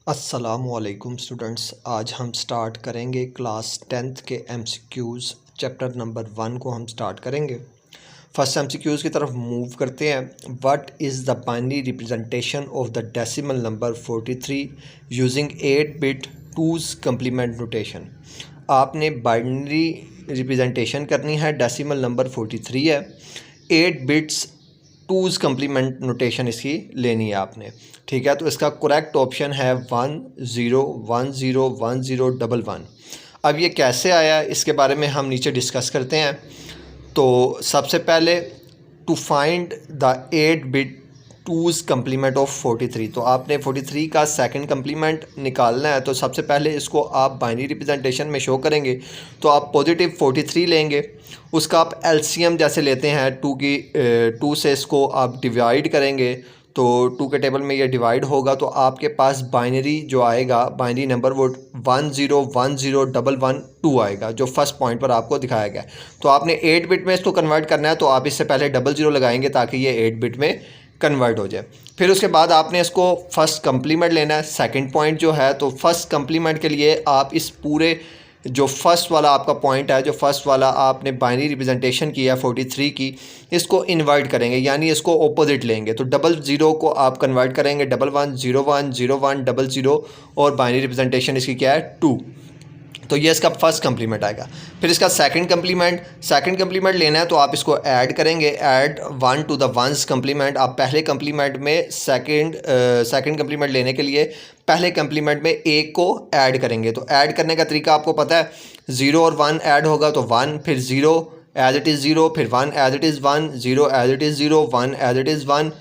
अस्सलामुअलैकुम स्टूडेंट्स, आज हम स्टार्ट करेंगे क्लास 10th के एमसीक्यूज़। चैप्टर नंबर 1 को हम स्टार्ट करेंगे। फर्स्ट एमसीक्यूज़ की तरफ मूव करते हैं। What is the binary representation of the decimal number 43 using 8 bit two's complement notation. आपने बाइनरी रिप्रेजेंटेशन करनी है, डेसिमल नंबर 43 है, 8 बिट्स टूज़ कम्प्लीमेंट नोटेशन इसकी लेनी है आपने। ठीक है, तो इसका करेक्ट ऑप्शन है 10101011। अब ये कैसे आया इसके बारे में हम नीचे डिस्कस करते हैं। तो सबसे पहले to find the 8 bit two's complement of 43, तो आपने 43 का सेकंड कम्प्लीमेंट निकालना है। तो सबसे पहले इसको आप बाइनरी रिप्रेजेंटेशन में शो करेंगे, तो आप पॉजिटिव 43 लेंगे, उसका आप एलसीएम जैसे लेते हैं 2 से इसको आप डिवाइड करेंगे, तो 2 के टेबल में ये डिवाइड होगा, तो आपके पास बाइनरी जो आएगा, बाइनरी नंबर वो 10101112 आएगा, जो फर्स्ट पॉइंट पर आपको दिखाया गया है। तो आपने 8 बिट में इसको कन्वर्ट करना है, तो आप इससे पहले 00 लगाएंगे ताकि ये 8 बिट में कन्वर्ट हो जाए। फिर उसके बाद आपने इसको फर्स्ट कम्प्लीमेंट लेना है, सेकंड पॉइंट जो है। तो फर्स्ट कम्प्लीमेंट के लिए आप इस पूरे जो फर्स्ट वाला आपका पॉइंट है, जो फर्स्ट वाला आपने बाइनरी रिप्रेजेंटेशन किया है 43 की, इसको इन्वर्ट करेंगे, यानी इसको ऑपोजिट लेंगे। तो 00 को आप कन्वर्ट करेंगे 11010100 और बाइनरी रिप्रेजेंटेशन इसकी क्या है 2। तो ये इसका फर्स्ट कम्प्लीमेंट आएगा। फिर इसका सेकंड कम्प्लीमेंट लेना है, तो आप इसको ऐड करेंगे, add 1 to the ones complement. आप पहले कम्प्लीमेंट में सेकंड कम्प्लीमेंट लेने के लिए पहले कम्प्लीमेंट में एक को ऐड करेंगे। तो ऐड करने का तरीका आपको पता है, 0 और 1 ऐड होगा तो 1, फिर 0 एज इट इज़ 0, फिर 1 as it is 1, 0 as it is 0, 1 as it is 1,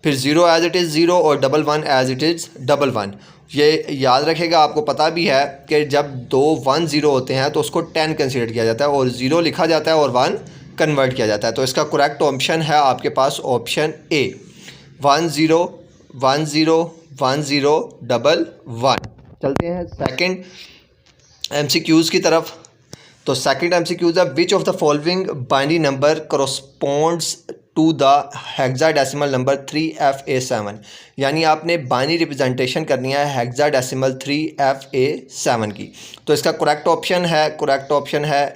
फिर 0 एज इट इज़ 0 और 11 एज इट इज़ 11। ये याद रखेगा, आपको पता भी है कि जब 2 1 0 होते हैं तो उसको 10 कंसीडर किया जाता है और 0 लिखा जाता है और 1 कन्वर्ट किया जाता है। तो इसका करेक्ट ऑप्शन है आपके पास ऑप्शन ए, 10101011। चलते हैं सेकंड एमसीक्यूज़ की तरफ। तो सेकंड एमसीक्यूज़ है, which of the following binary number corresponds to the hexadecimal number 3FA7। यानी आपने बाइनरी रिप्रेजेंटेशन करनी है हेक्साडेसिमल 3FA7 की। तो इसका करेक्ट ऑप्शन है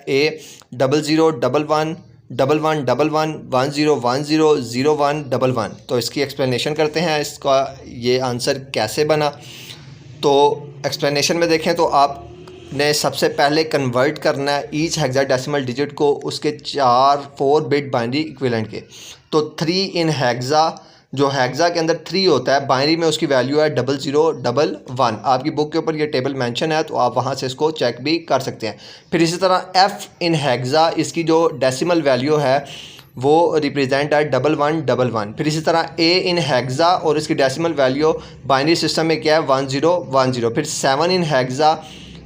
ए, 0011111110100111। तो इसकी एक्सप्लेनेशन करते हैं, इसका ये आंसर कैसे बना। तो एक्सप्लेनेशन में देखें तो आपने सबसे पहले कन्वर्ट करना है ईच हेक्साडेसिमल डिजिट को उसके 4 बिट बाइनरी इक्विवेलेंट के। तो 3 इन हेक्सा, जो हेक्सा के अंदर 3 होता है, बाइनरी में उसकी वैल्यू है 0011। आपकी बुक के ऊपर ये टेबल मेंशन है, तो आप वहाँ से इसको चेक भी कर सकते हैं। फिर इसी तरह F इन हेक्सा, इसकी जो डेसिमल वैल्यू है वो रिप्रेजेंट है 1111। फिर इसी तरह A इन हेक्सा और इसकी डेसिमल वैल्यू बाइनरी सिस्टम में क्या है 1010। फिर 7 इन हेक्सा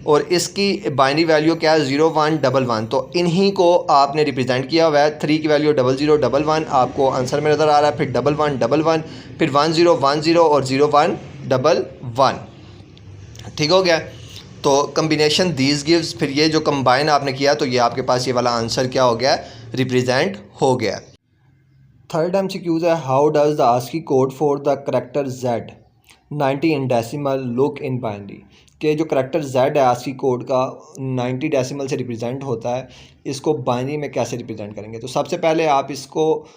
और इसकी बाइनरी वैल्यू क्या है 0111। तो इन्हीं को आपने रिप्रेजेंट किया हुआ है। 3 की वैल्यू 0011 आपको आंसर में नज़र आ रहा है, फिर 1111, फिर 1010 और 0111। ठीक हो गया। तो कम्बिनेशन दीज गिव्स, फिर ये जो कंबाइन आपने किया तो ये आपके पास ये वाला आंसर क्या हो गया, रिप्रेजेंट हो गया। थर्ड एमसीक्यूज है, how does the ASCII code for the character Z 90 in decimal look in binary. कि जो करैक्टर Z है आस्की कोड का 90 डेसिमल से रिप्रेजेंट होता है, इसको बाइनरी में कैसे रिप्रेजेंट करेंगे। तो सबसे पहले आप इसको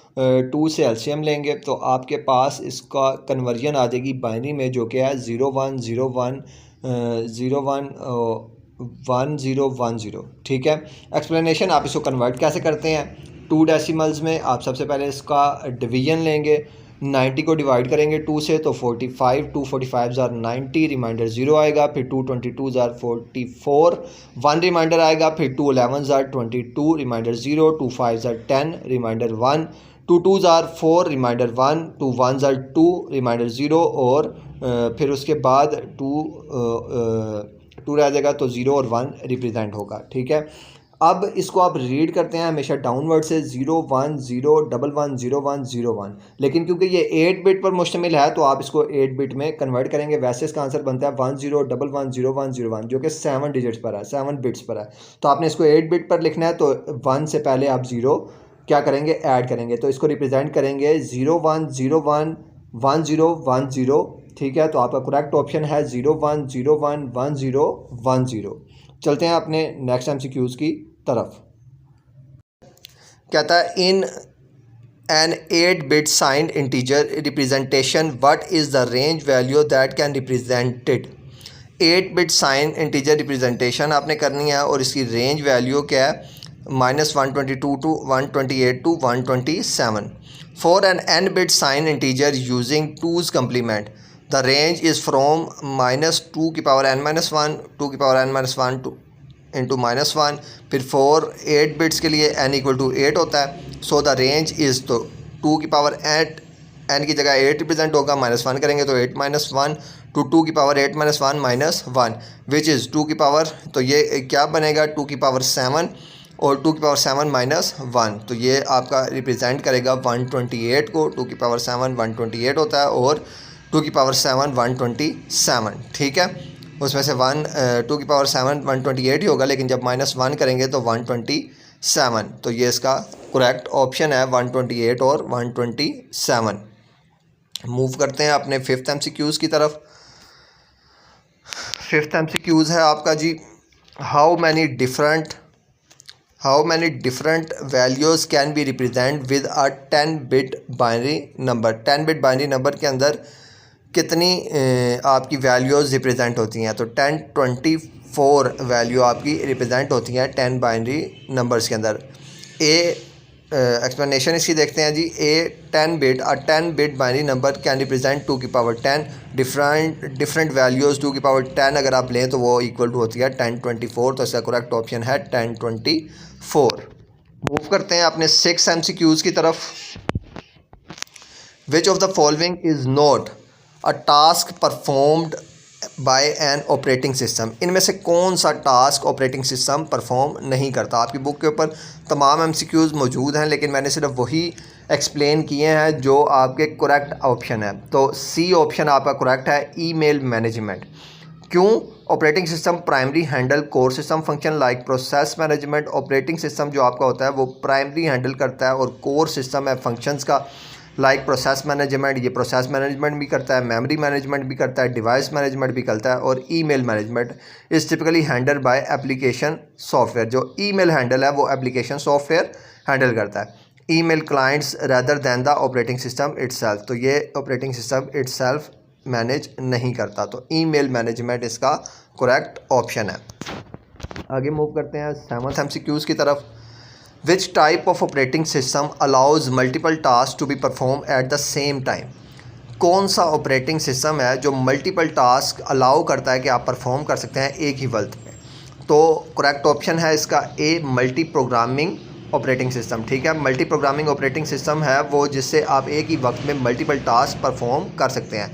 2 से एलसीएम लेंगे, तो आपके पास इसका कन्वर्जन आ जाएगी बाइनरी में, जो कि है 01011010। ठीक है। एक्सप्लेनेशन, आप इसको कन्वर्ट कैसे करते हैं 2 डेसिमल्स में। आप सबसे पहले इसका डिवीजन लेंगे, 90 को डिवाइड करेंगे 2 से, तो 45, 2 45 ज़ार 90, रिमाइंडर 0 आएगा, फिर 2 22 ज़ार 44, 1 रिमाइंडर आएगा, फिर 2 11 ज़ार 22, रिमाइंडर 0, 2 5 ज़ार 10, रिमाइंडर 1, 2 2 ज़ार 4, रिमाइंडर 1, 2 1 ज़ार 2, रिमाइंडर 0 और फिर उसके बाद 2 रह जाएगा, तो 0 और 1 रिप्रेजेंट होगा। ठीक है। अब इसको आप रीड करते हैं हमेशा डाउनवर्ड से 010110101, लेकिन क्योंकि ये 8 बिट पर मुश्तमिल है तो आप इसको 8 बिट में कन्वर्ट करेंगे। वैसे इसका आंसर बनता है 10110101, जो कि 7 डिजिट्स पर है, 7 बिट्स पर है। तो आपने इसको 8 बिट पर लिखना है, तो 1 से पहले आप 0 क्या करेंगे, ऐड करेंगे। तो इसको रिप्रेजेंट करेंगे 01011010। ठीक है, तो आपका करेक्ट ऑप्शन है 01011010। चलते हैं अपने नेक्स्ट MCQs की तरफ। कहता है इन an 8-bit signed integer representation what is the range value that can represent it। 8-bit signed integer representation आपने करनी है और इसकी रेंज वैल्यू क्या है, -122 to 128 to 127। For an n-bit signed integer using 2's complement the range is from -2 की power n-1 2 की power n-1 to into -1। फिर 8 बिट्स के लिए n = 8 होता है। सो द रेंज इज़, तो 2 की पावर 8 n की जगह 8 रिप्रेजेंट होगा, -1 करेंगे तो 8 - 1 टू 2 की पावर 8 - 1 - 1 विच इज़ 2 की पावर, तो ये क्या बनेगा 2 की पावर 7 और 2 की पावर 7 - 1, तो ये आपका रिप्रेजेंट करेगा 128 को। 2 की पावर 7 128 होता है और 2 की पावर 7 127, ठीक है। उसमें से 2 की पावर 7 128 ही होगा, लेकिन जब -1 करेंगे तो 127, तो ये इसका करेक्ट ऑप्शन है 128 और 127। मूव करते हैं अपने 5th MCQs की तरफ। 5th MCQs है आपका जी, how many different values can be represent with a 10-bit binary number. 10-bit binary number के अंदर कितनी आपकी वैल्यूज़ रिप्रेजेंट होती हैं, तो 1024 वैल्यू आपकी रिप्रेजेंट होती हैं 10 बाइनरी नंबर्स के अंदर। एक्सप्लेनेशन इसकी देखते हैं जी। 10-bit binary number can represent 2 की पावर 10 डिफरेंट वैल्यूज़ 2 की पावर 10 अगर आप लें तो वो इक्वल टू होती है 1024, तो इसका करेक्ट ऑप्शन है 1024। मूव करते हैं अपने 6 MCQs की तरफ। विच of the following is not a task performed by an operating system. इनमें से कौन सा टास्क ऑपरेटिंग सिस्टम परफॉर्म नहीं करता। आपकी बुक के ऊपर तमाम MCQs मौजूद हैं, लेकिन मैंने सिर्फ वही एक्सप्लेन किए हैं जो आपके करेक्ट ऑप्शन है। तो सी ऑप्शन आपका करेक्ट है, ईमेल मैनेजमेंट। क्यों? Operating system primary handle core system function like process management. Operating system जो आपका होता है वो प्राइमरी हैंडल करता है और कोर सिस्टम है फंक्शंस का, लाइक प्रोसेस मैनेजमेंट। ये प्रोसेस मैनेजमेंट भी करता है, मेमोरी मैनेजमेंट भी करता है, डिवाइस मैनेजमेंट भी करता है, और email management is typically handle by application software. जो ईमेल हैंडल है वो एप्लीकेशन सॉफ्टवेयर हैंडल करता है, email clients rather than the operating system itself. तो ये ऑपरेटिंग सिस्टम इटसेल्फ मैनेज नहीं करता, तो ईमेल मैनेजमेंट इसका करेक्ट ऑप्शन है। आगे मूव करते हैं 7th MCQs की तरफ। Which type of operating system allows multiple tasks to be performed at the same time? कौन सा ऑपरेटिंग सिस्टम है जो मल्टीपल टास्क अलाउ करता है कि आप परफॉर्म कर सकते हैं एक ही वक्त में। तो करेक्ट ऑप्शन है इसका ए, मल्टी प्रोग्रामिंग ऑपरेटिंग सिस्टम। ठीक है, मल्टी प्रोग्रामिंग ऑपरेटिंग सिस्टम है वो जिससे आप एक ही वक्त में मल्टीपल टास्क परफॉर्म कर सकते हैं।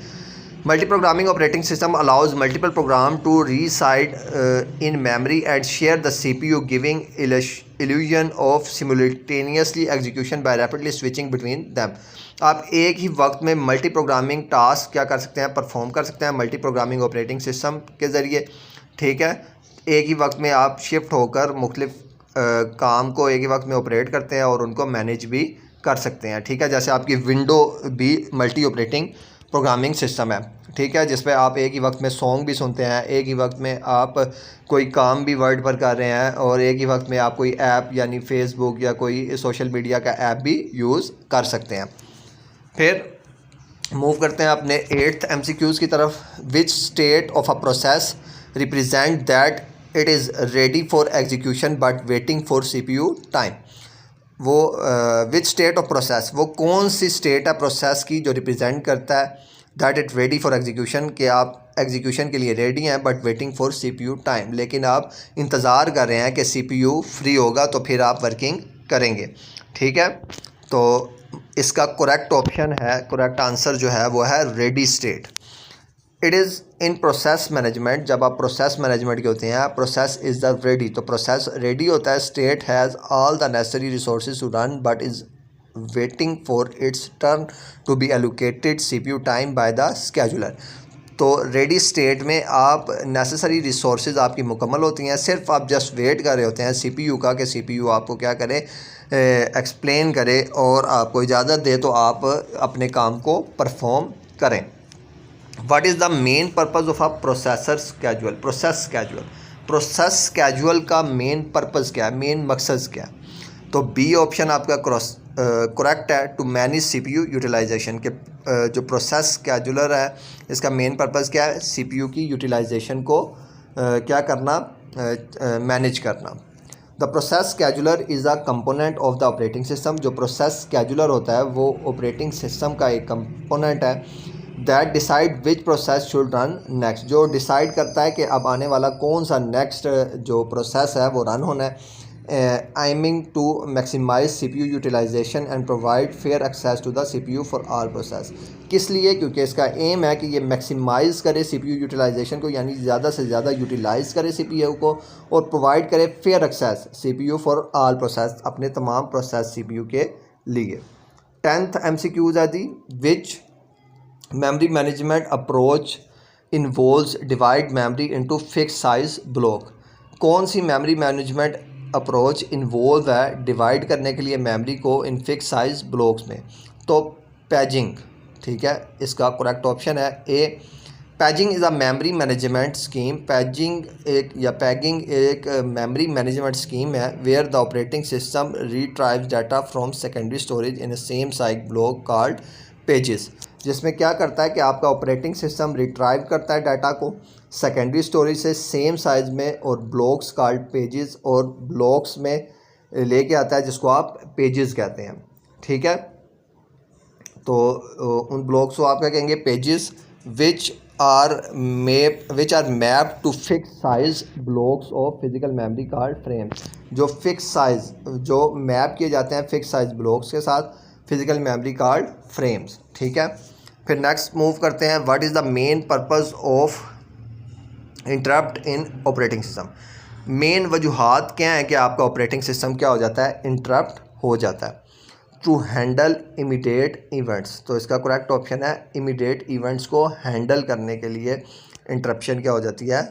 Multi programming operating system allows multiple program to reside in memory and share the CPU giving illusion of simultaneously execution by rapidly switching between them। आप एक ही वक्त में मल्टी प्रोग्रामिंग टास्क क्या कर सकते हैं, परफॉर्म कर सकते हैं मल्टी प्रोग्रामिंग ऑपरेटिंग सिस्टम के ज़रिए। ठीक है, एक ही वक्त में आप शिफ्ट होकर मुख्तलिफ काम को एक ही वक्त में ऑपरेट करते हैं और उनको मैनेज भी कर सकते हैं। ठीक है, जैसे आपकी विंडो भी मल्टी ऑपरेटिंग प्रोग्रामिंग सिस्टम है। ठीक है, जिस पे आप एक ही वक्त में सॉन्ग भी सुनते हैं, एक ही वक्त में आप कोई काम भी वर्ड पर कर रहे हैं, और एक ही वक्त में आप कोई ऐप यानी फेसबुक या कोई सोशल मीडिया का ऐप भी यूज़ कर सकते हैं। फिर मूव करते हैं अपने 8th MCQs की तरफ। Which state of a process represent that it is ready for execution but waiting for CPU time. वो विच स्टेट ऑफ प्रोसेस, वो कौन सी स्टेट है प्रोसेस की जो रिप्रेजेंट करता है that it ready for execution, कि आप एग्जीक्यूशन के लिए रेडी हैं but waiting for CPU time, लेकिन आप इंतज़ार कर रहे हैं कि CPU फ्री होगा तो फिर आप वर्किंग करेंगे। ठीक है, तो इसका करेक्ट ऑप्शन है, करेक्ट आंसर जो है वो है ready state. It is in process management, जब आप प्रोसेस मैनेजमेंट के होते हैं, प्रोसेस इज़ द रेडी, तो प्रोसेस रेडी होता है। State has all the necessary resources to run but is waiting for its turn to be allocated CPU time by the scheduler. तो ready state में आप necessary resources आपकी मुकम्मल होती हैं, सिर्फ आप जस्ट वेट कर रहे होते हैं CPU का कि CPU आपको क्या करे, एक्सप्लेन करे और आपको इजाज़त दे तो आप अपने काम को परफॉर्म करें। What is the main purpose of a processor schedule, process schedule का मेन पर्पज़ क्या है, मेन मकसद क्या है। तो बी ऑप्शन आपका करेक्ट है, टू मैनेज सीपीयू यूटिलाइजेशन के जो प्रोसेस स्केड्यूलर है इसका मेन पर्पज़ क्या है, सीपीयू की यूटिलाइजेशन को क्या करना, मैनेज करना। The process scheduler is a component of the operating system, जो प्रोसेस स्केड्यूलर होता है वो ऑपरेटिंग सिस्टम का एक कंपोनेंट है। That decide which process should run next, जो डिसाइड करता है कि अब आने वाला कौन सा नेक्स्ट जो प्रोसेस है वो रन होना है। aiming to maximize CPU utilization and provide fair access to the CPU for all process। किस लिए, क्योंकि इसका एम है कि ये मैक्सिमाइज़ करे CPU यूटिलाइजेशन को, यानी ज़्यादा से ज़्यादा यूटिलाइज़ करे CPU को और प्रोवाइड करे fair access CPU for all process, अपने तमाम प्रोसेस CPU के लिए। 10th MCQs है दी, विच memory management approach involves divide memory into fixed size block। कौन सी मेमोरी मैनेजमेंट अप्रोच इन्वॉल्व है डिवाइड करने के लिए मेमोरी को इन फिक्स साइज ब्लॉक्स में। तो पैजिंग, ठीक है, इसका करेक्ट ऑप्शन है A. Paging is a memory management scheme, paging एक मेमोरी मैनेजमेंट स्कीम है where the operating system retrieves data from secondary storage in a same size block called pages, जिसमें क्या करता है कि आपका ऑपरेटिंग सिस्टम रिट्राइव करता है डाटा को सेकेंडरी स्टोरेज से सेम साइज़ में और ब्लॉक्स कॉल्ड पेजेस, और ब्लॉक्स में लेके आता है जिसको आप पेजेस कहते हैं, ठीक है। तो उन ब्लॉक्स को आप क्या कहेंगे, pages, which are map to fix size blocks of physical memory called frames, जो फिक्स साइज जो मैप किए जाते हैं फिक्स साइज ब्लॉक्स के साथ फिजिकल मेमोरी कॉल्ड फ्रेम्स, ठीक है। फिर नेक्स्ट मूव करते हैं, what is the main purpose of interrupt in operating system. Main वजूहात क्या हैं कि आपका ऑपरेटिंग सिस्टम क्या हो जाता है, इंटरप्ट हो जाता है। टू हैंडल इमीडिएट इवेंट्स, तो इसका करेक्ट ऑप्शन है इमीडिएट इवेंट्स को हैंडल करने के लिए इंटरप्शन क्या हो जाती है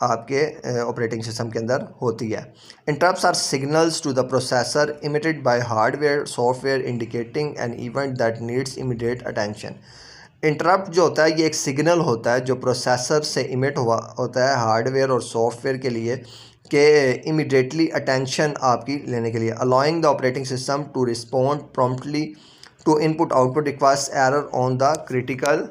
आपके ऑपरेटिंग सिस्टम के अंदर होती है। Interrupts are signals to the processor emitted by hardware software indicating an event that needs immediate attention. Interrupt जो होता है ये एक सिग्नल होता है जो प्रोसेसर से इमिट हुआ होता है हार्डवेयर और सॉफ्टवेयर के लिए कि इमीडिएटली अटेंशन आपकी लेने के लिए, allowing the operating system to respond promptly to input output request error on the critical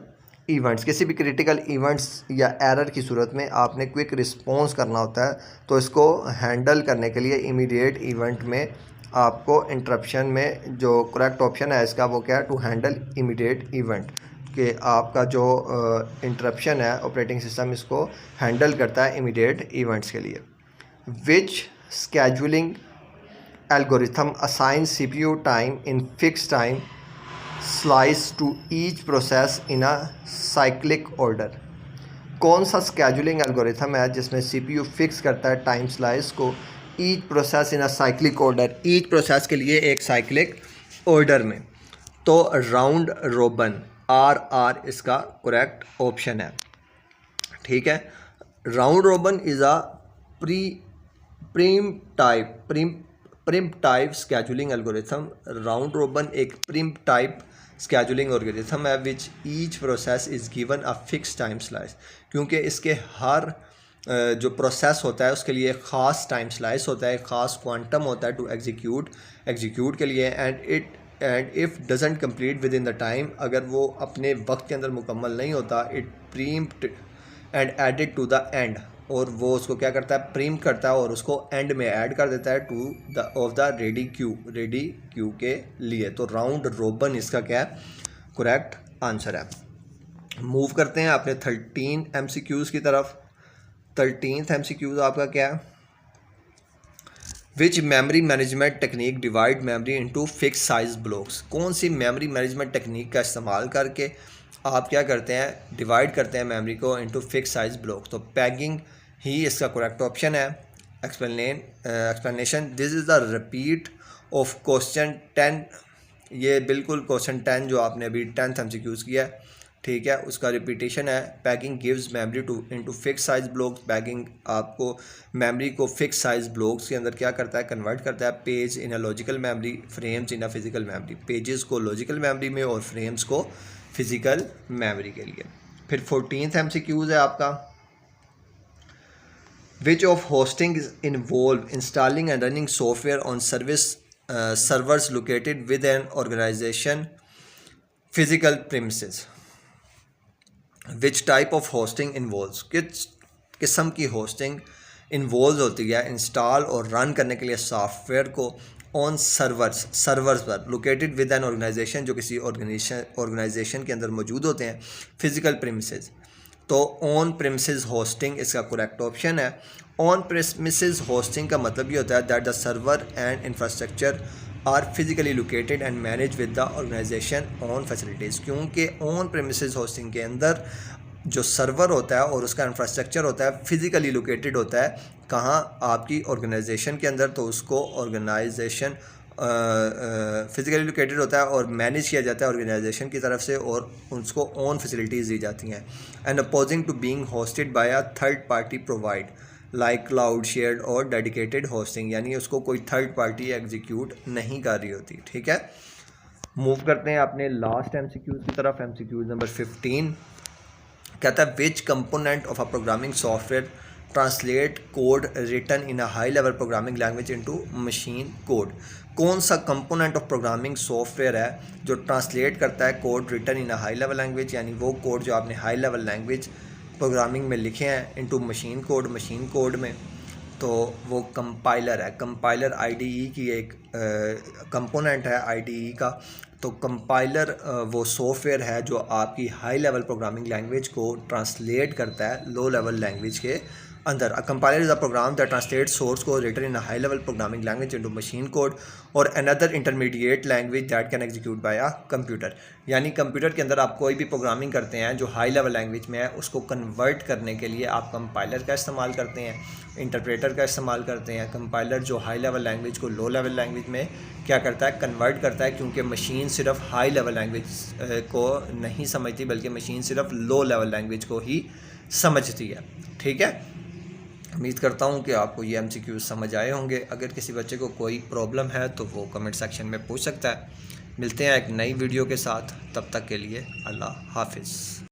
events. किसी भी क्रिटिकल इवेंट्स या एरर की सूरत में आपने क्विक रिस्पॉन्स करना होता है, तो इसको हैंडल करने के लिए इमीडिएट इवेंट में आपको इंटरप्शन में जो करेक्ट ऑप्शन है इसका वो क्या है, टू हैंडल इमीडिएट इवेंट, कि आपका जो इंटरप्शन है ऑपरेटिंग सिस्टम इसको हैंडल करता है इमीडिएट इवेंट्स के लिए। Which scheduling algorithm assign CPU time in fix time slice to each process in a cyclic order. कौन सा स्केड्यूलिंग एल्गोरिथम है जिसमें CPU फिक्स करता है टाइम स्लाइस को each process in a cyclic order, each process के लिए एक साइक्लिक ऑर्डर में। तो राउंड रोबन RR इसका करेक्ट ऑप्शन है, ठीक है। Round robin is a preemptive scheduling algorithm. Round robin एक प्रीम टाइप स्केड्यूलिंग एल्गोरिथम है which each process is given a fix time slice, क्योंकि इसके हर जो प्रोसेस होता है उसके लिए एक ख़ास टाइम स्लाइस होता है, एक ख़ास क्वांटम होता है टू एग्जीक्यूट के लिए, and if doesn't complete within the time, अगर वो अपने वक्त के अंदर मुकम्मल नहीं होता, it preempt and added to the end, और वो उसको क्या करता है, प्रीम करता है और उसको एंड में ऐड कर देता है to the of the ready queue के लिए। तो राउंड रोबन इसका क्या है, करेक्ट आंसर है। मूव करते हैं अपने 13 MCQs की तरफ। 13th MCQs आपका क्या है, which memory management technique divide memory into fix size blocks. कौन सी मेमोरी मैनेजमेंट टेक्निक का इस्तेमाल करके आप क्या करते हैं, डिवाइड करते हैं मेमोरी को इनटू फिक्स साइज ब्लॉक्स। तो पैगिंग ही इसका करेक्ट ऑप्शन है। Explanation, this is the repeat of question 10, ये बिल्कुल क्वेश्चन 10 जो आपने अभी 10th MCQs किया है, ठीक है, उसका रिपीटेशन है। Paging gives memory to into fix size blocks. Paging आपको मेमोरी को फिक्स साइज ब्लॉक्स के अंदर क्या करता है, कन्वर्ट करता है। Page in a logical memory, frames in a physical memory. Pages को लॉजिकल मेमोरी में और फ्रेम्स को फिजिकल मेमोरी के लिए। फिर 14th MCQs है आपका, which of hosting involve installing and running software on service servers located with an organization physical premises. Which type of hosting involves, किस किस्म की होस्टिंग इन्वॉल्व होती है इंस्टॉल और रन करने के लिए सॉफ्टवेयर को ऑन सर्वर्स पर लोकेटेड विद एन ऑर्गेनाइजेशन, जो किसी ऑर्गेनाइजेशन के अंदर मौजूद होते हैं, फिजिकल प्रीमिसेस। तो ऑन प्रीमिसेस होस्टिंग इसका करेक्ट ऑप्शन है। ऑन प्रीमिसेस होस्टिंग का मतलब ये होता है that the server and infrastructure are physically located and manage with the organization on facilities, क्योंकि ऑन प्रीमिसेस होस्टिंग के अंदर जो सर्वर होता है और उसका इंफ्रास्ट्रक्चर होता है फिज़िकली लोकेटेड होता है कहाँ, आपकी ऑर्गेनाइजेशन के अंदर, तो उसको ऑर्गेनाइजेशन फिज़िकली लोकेटेड होता है और मैनेज किया जाता है ऑर्गेनाइजेशन की तरफ से और उसको ऑन फैसिलिटीज़ दी जाती हैं। And opposing to being hosted by a third party provide like cloud shared और डेडिकेटेड होस्टिंग, यानी उसको कोई थर्ड पार्टी एग्जीक्यूट नहीं कर रही होती। ठीक है, मूव करते हैं अपने लास्ट MCQs की तरफ। MCQ नंबर 15 कहता है which component of a programming software translate code written in a high level programming language into machine code. कौन सा कंपोनेंट ऑफ प्रोग्रामिंग सॉफ्टवेयर है जो ट्रांसलेट करता है code written in a high level language, यानी वो कोड जो आपने हाई लेवल लैंग्वेज प्रोग्रामिंग में लिखे हैं इनटू मशीन कोड में, तो वो कंपाइलर है। कंपाइलर IDE की एक कंपोनेंट है IDE का। तो कंपाइलर वो सॉफ्टवेयर है जो आपकी हाई लेवल प्रोग्रामिंग लैंग्वेज को ट्रांसलेट करता है लो लेवल लैंग्वेज के अंदर। A compiler is a program that translate source code written in a high level programming language into machine code और another intermediate language that can execute by a computer. यानी computer के अंदर आप कोई भी programming करते हैं जो हाई लेवल लैंग्वेज में है, उसको कन्वर्ट करने के लिए आप कंपाइलर का इस्तेमाल करते हैं, इंटरप्रेटर का इस्तेमाल करते हैं। कंपाइलर जो हाई लेवल लैंग्वेज को लो लेवल लैंग्वेज में क्या करता है, कन्वर्ट करता है, क्योंकि मशीन सिर्फ हाई लेवल लैंग्वेज को नहीं समझती बल्कि मशीन सिर्फ लो लेवल लैंग्वेज को ही समझती है। ठीक है, उम्मीद करता हूँ कि आपको ये MCQ समझ आए होंगे। अगर किसी बच्चे को कोई प्रॉब्लम है तो वो कमेंट सेक्शन में पूछ सकता है। मिलते हैं एक नई वीडियो के साथ, तब तक के लिए अल्लाह हाफिज़।